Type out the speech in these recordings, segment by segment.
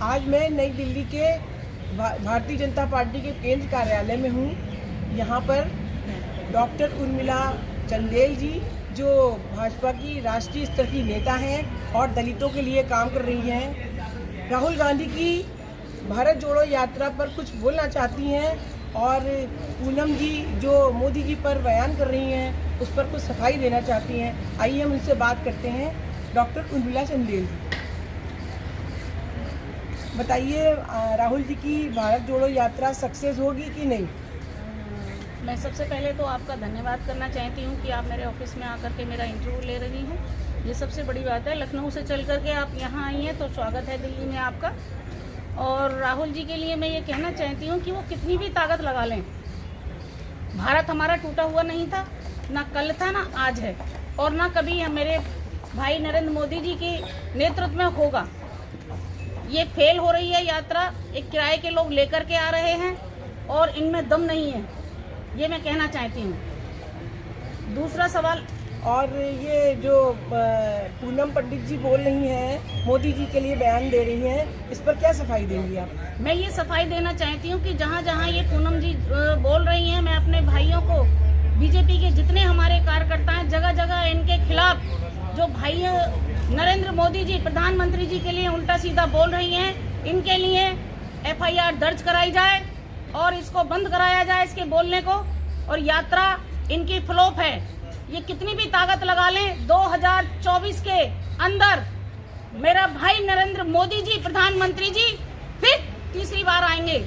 आज मैं नई दिल्ली के भारतीय जनता पार्टी के केंद्र कार्यालय में हूँ। यहाँ पर डॉक्टर उर्मिला चंदेल जी, जो भाजपा की राष्ट्रीय स्तर की नेता हैं और दलितों के लिए काम कर रही हैं, राहुल गांधी की भारत जोड़ो यात्रा पर कुछ बोलना चाहती हैं और पूनम जी जो मोदी जी पर बयान कर रही हैं उस पर कुछ सफाई देना चाहती हैं। आइए हम उनसे बात करते हैं। डॉक्टर उर्मिला चंदेल जी, बताइए, राहुल जी की भारत जोड़ो यात्रा सक्सेस होगी कि नहीं? मैं सबसे पहले तो आपका धन्यवाद करना चाहती हूँ कि आप मेरे ऑफिस में आकर के मेरा इंटरव्यू ले रही हैं। ये सबसे बड़ी बात है। लखनऊ से चल करके आप यहाँ आई हैं तो स्वागत है दिल्ली में आपका। और राहुल जी के लिए मैं ये कहना चाहती हूँ कि वो कितनी भी ताकत लगा लें, भारत हमारा टूटा हुआ नहीं था, ना कल था ना आज है, और ना कभी मेरे भाई नरेंद्र मोदी जी के नेतृत्व में होगा। ये फेल हो रही है यात्रा, एक किराए के लोग लेकर के आ रहे हैं और इनमें दम नहीं है, ये मैं कहना चाहती हूँ। दूसरा सवाल, और ये जो पूनम पंडित जी बोल रही हैं, मोदी जी के लिए बयान दे रही हैं, इस पर क्या सफाई देंगी आप? मैं ये सफाई देना चाहती हूँ कि जहाँ जहाँ ये पूनम जी बोल रही हैं, मैं अपने भाइयों को, बीजेपी के जितने हमारे कार्यकर्ता हैं, जगह जगह इनके खिलाफ जो भाई नरेंद्र मोदी जी प्रधानमंत्री जी के लिए उल्टा सीधा बोल रही हैं, इनके लिए FIR दर्ज कराई जाए और इसको बंद कराया जाए, इसके बोलने को। और यात्रा इनकी फ्लॉप है। ये कितनी भी ताकत लगा लें, 2024 के अंदर मेरा भाई नरेंद्र मोदी जी प्रधानमंत्री जी फिर तीसरी बार आएंगे।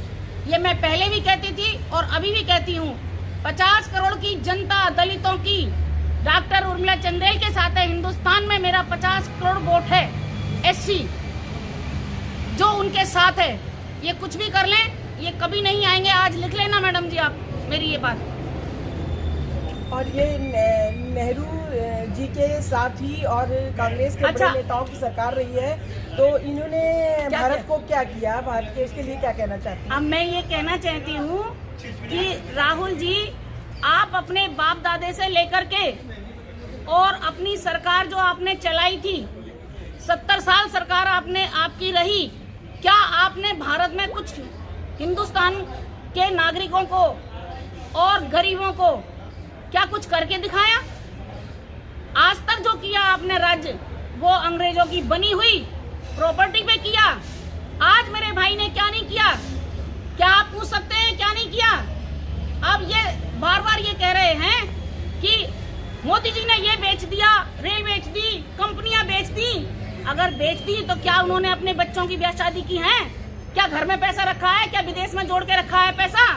ये मैं पहले भी कहती थी और अभी भी कहती हूँ। 50 करोड़ की जनता दलितों की डॉक्टर उर्मिला चंदेल के साथ है। हिंदुस्तान में मेरा 50 करोड़ वोट है SC जो उनके साथ है। ये कुछ भी कर लें, ये कभी नहीं आएंगे। आज लिख लेना मैडम जी आप मेरी ये बात। और ये नेहरू जी के साथ ही और कांग्रेस के बड़े नेताओं की सरकार रही है, तो इन्होंने भारत को क्या किया, भारत के इसके लिए क्या कहना चाहती हैं? अब मैं ये कहना चाहती हूँ कि राहुल जी, आप अपने बाप दादे से लेकर के और अपनी सरकार जो आपने चलाई थी, 70 साल सरकार आपकी रही, क्या आपने भारत में कुछ हिंदुस्तान के नागरिकों को और गरीबों को क्या कुछ करके दिखाया? आज तक जो किया आपने राज्य, वो अंग्रेजों की बनी हुई प्रॉपर्टी पे किया। आज मेरे भाई ने क्या नहीं किया? क्या आप पूछ सकते हैं क्या नहीं किया? अब ये बार बार ये कह रहे हैं कि मोदी जी ने ये बेच दिया, रेल बेच दी, कंपनियां बेच दी। अगर बेच दी तो क्या उन्होंने अपने बच्चों की ब्याह शादी की है? क्या घर में पैसा रखा है? क्या विदेश में जोड़ के रखा है पैसा?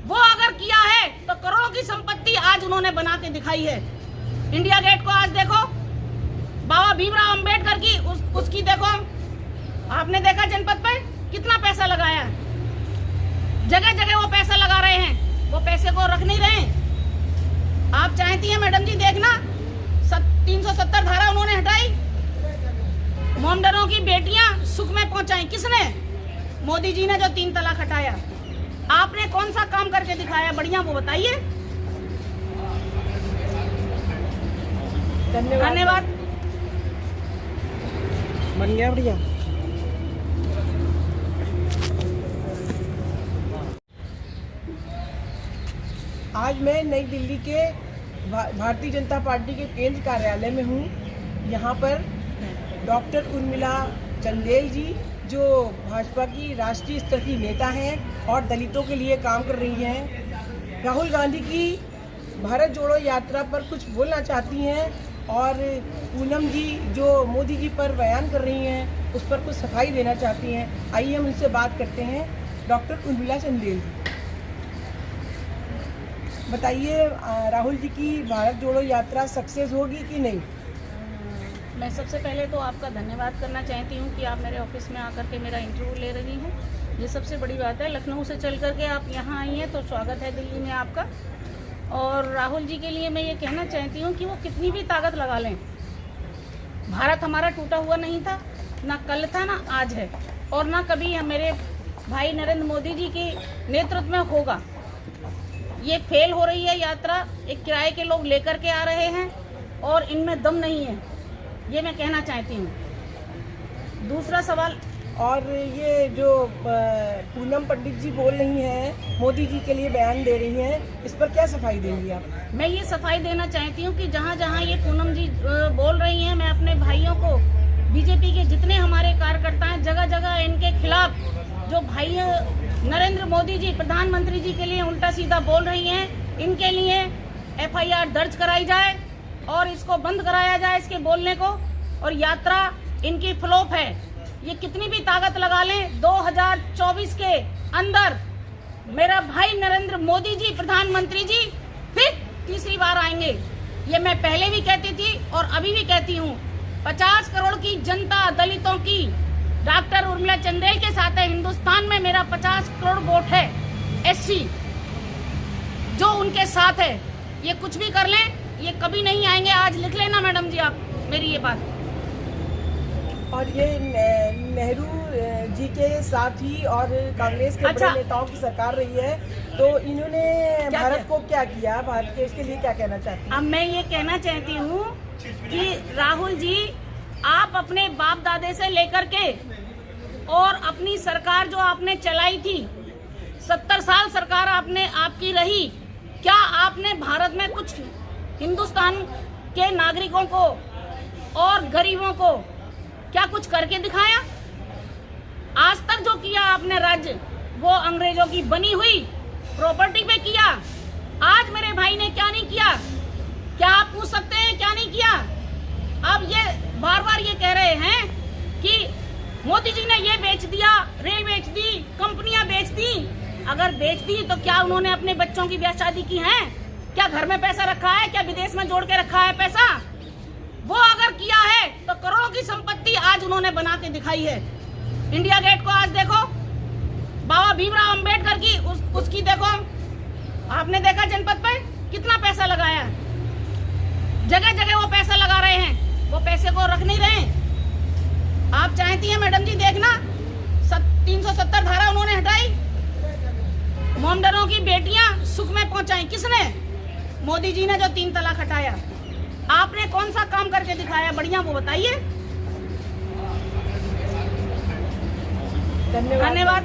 वो अगर किया है तो करोड़ों की संपत्ति आज उन्होंने बना के दिखाई है। इंडिया गेट को आज देखो, बाबा भीमराव अंबेडकर की उसकी देखो, आपने देखा जनपद पे कितना पैसा लगाया। जगह जगह वो पैसा लगा रहे हैं, वो पैसे को रख नहीं रहे। आप चाहती हैं मैडम जी, देखना 370 धारा उन्होंने हटाई, मोमडनों की बेटियां सुख में पहुंचाई। किसने? मोदी जी ने जो 3 तलाक हटाया। आपने कौन सा काम करके दिखाया बढ़िया, वो बताइए। धन्यवाद। बन गया बढ़िया। आज मैं नई दिल्ली के भारतीय जनता पार्टी के केंद्र कार्यालय में हूँ। यहाँ पर डॉक्टर उर्मिला चंदेल जी, जो भाजपा की राष्ट्रीय स्तर की नेता हैं और दलितों के लिए काम कर रही हैं, राहुल गांधी की भारत जोड़ो यात्रा पर कुछ बोलना चाहती हैं और पूनम जी जो मोदी जी पर बयान कर रही हैं उस पर कुछ सफाई देना चाहती हैं। आइए हम उनसे बात करते हैं। डॉक्टर उर्मिला चंदेल जी, बताइए, राहुल जी की भारत जोड़ो यात्रा सक्सेस होगी कि नहीं? मैं सबसे पहले तो आपका धन्यवाद करना चाहती हूँ कि आप मेरे ऑफिस में आकर के मेरा इंटरव्यू ले रही हैं। ये सबसे बड़ी बात है। लखनऊ से चल करके आप यहाँ आई हैं तो स्वागत है दिल्ली में आपका। और राहुल जी के लिए मैं ये कहना चाहती हूँ कि वो कितनी भी ताकत लगा लें, भारत हमारा टूटा हुआ नहीं था, ना कल था ना आज है, और ना कभी मेरे भाई नरेंद्र मोदी जी के नेतृत्व में होगा। ये फेल हो रही है यात्रा, एक किराए के लोग लेकर के आ रहे हैं और इनमें दम नहीं है, ये मैं कहना चाहती हूँ। दूसरा सवाल, और ये जो पूनम पंडित जी बोल रही हैं, मोदी जी के लिए बयान दे रही हैं, इस पर क्या सफाई देंगी आप? मैं ये सफाई देना चाहती हूँ कि जहाँ जहाँ ये पूनम जी बोल रही हैं, मैं अपने भाइयों को, बीजेपी के जितने हमारे कार्यकर्ता हैं, जगह जगह इनके खिलाफ जो भाई नरेंद्र मोदी जी प्रधानमंत्री जी के लिए उल्टा सीधा बोल रही हैं, इनके लिए FIR दर्ज कराई जाए और इसको बंद कराया जाए, इसके बोलने को। और यात्रा इनकी फ्लॉप है, ये कितनी भी ताकत लगा लें, 2024 के अंदर मेरा भाई नरेंद्र मोदी जी प्रधानमंत्री जी फिर तीसरी बार आएंगे। ये मैं पहले भी कहती थी और अभी भी कहती हूँ। 50 करोड़ की जनता दलितों की डॉक्टर उर्मिला चंदेल के साथ है। हिंदुस्तान में मेरा 50 करोड़ वोट है SC जो उनके साथ है। ये कुछ भी कर लें, ये कभी नहीं आएंगे। आज लिख लेना मैडम जी आप मेरी ये बात। और ये नेहरू जी के साथ ही और कांग्रेस के अच्छा। बड़े नेताओं की सरकार रही है, तो इन्होंने भारत को क्या किया, भारत के इसके लिए क्या कहना चाहती हैं? अब मैं ये कहना चाहती हूँ कि राहुल जी, आप अपने बाप दादे से लेकर के और अपनी सरकार जो आपने चलाई थी, 70 साल सरकार आपकी रही, क्या आपने भारत में कुछ हिंदुस्तान के नागरिकों को और गरीबों को क्या कुछ करके दिखाया? आज तक जो किया आपने राज्य, वो अंग्रेजों की बनी हुई प्रॉपर्टी पे किया। आज मेरे भाई ने क्या नहीं किया? क्या आप पूछ सकते हैं क्या नहीं किया? अब ये बार बार ये कह रहे हैं कि मोदी जी ने ये बेच दिया, रेल बेच दी, कंपनियां बेच दी। अगर बेच दी तो क्या उन्होंने अपने बच्चों की ब्याह शादी की है? क्या घर में पैसा रखा है? क्या विदेश में जोड़ के रखा है पैसा? वो अगर किया है तो करोड़ों की संपत्ति आज उन्होंने बना के दिखाई है। इंडिया गेट को आज देखो, बाबा भीमराव अंबेडकर की उसकी देखो, आपने देखा जनपद पे कितना पैसा लगाया। जगह जगह वो पैसा लगा रहे हैं, वो पैसे को रख नहीं रहे। आप चाहती हैं मैडम जी देखना, 370 धारा उन्होंने हटाई, मोमडरों की बेटियां सुख में पहुंचाई। किसने? मोदी जी ने जो 3 तलाक हटाया। आपने कौन सा काम करके दिखाया बढ़िया, वो बताइए। धन्यवाद। धन्यवाद।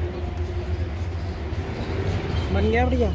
बन गया बढ़िया।